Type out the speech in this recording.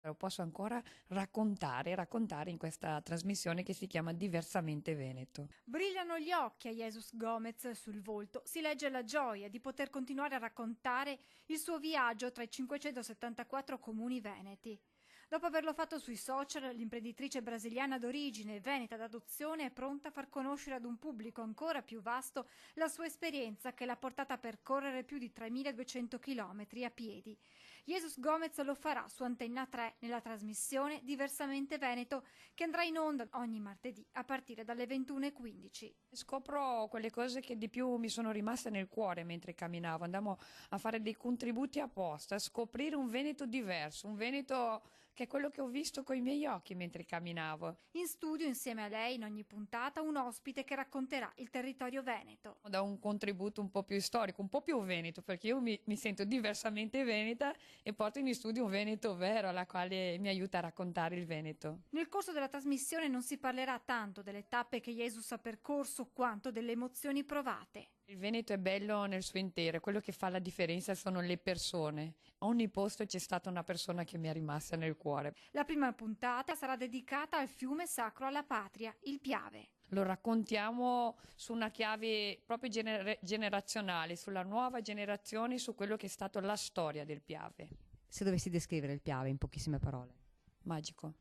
Lo posso ancora raccontare in questa trasmissione che si chiama Diversamente Veneto. Brillano gli occhi a Jesus Gomez, sul volto si legge la gioia di poter continuare a raccontare il suo viaggio tra i 574 comuni veneti. Dopo averlo fatto sui social, l'imprenditrice brasiliana d'origine e veneta d'adozione è pronta a far conoscere ad un pubblico ancora più vasto la sua esperienza che l'ha portata a percorrere più di 3.200 chilometri a piedi. Jesus Gomez lo farà su Antenna 3 nella trasmissione Diversamente Veneto, che andrà in onda ogni martedì a partire dalle 21:15. Scopro quelle cose che di più mi sono rimaste nel cuore mentre camminavo. Andavo a fare dei contributi apposta, a scoprire un Veneto diverso, un Veneto che è quello che ho visto con i miei occhi mentre camminavo. In studio, insieme a lei, in ogni puntata, un ospite che racconterà il territorio veneto. Da un contributo un po' più storico, un po' più veneto, perché io mi sento diversamente veneta e porto in studio un Veneto vero, alla quale mi aiuta a raccontare il Veneto. Nel corso della trasmissione non si parlerà tanto delle tappe che Jesus ha percorso quanto delle emozioni provate. Il Veneto è bello nel suo intero, quello che fa la differenza sono le persone. A ogni posto c'è stata una persona che mi è rimasta nel cuore. La prima puntata sarà dedicata al fiume sacro alla patria, il Piave. Lo raccontiamo su una chiave proprio generazionale, sulla nuova generazione, su quello che è stato la storia del Piave. Se dovessi descrivere il Piave in pochissime parole. Magico.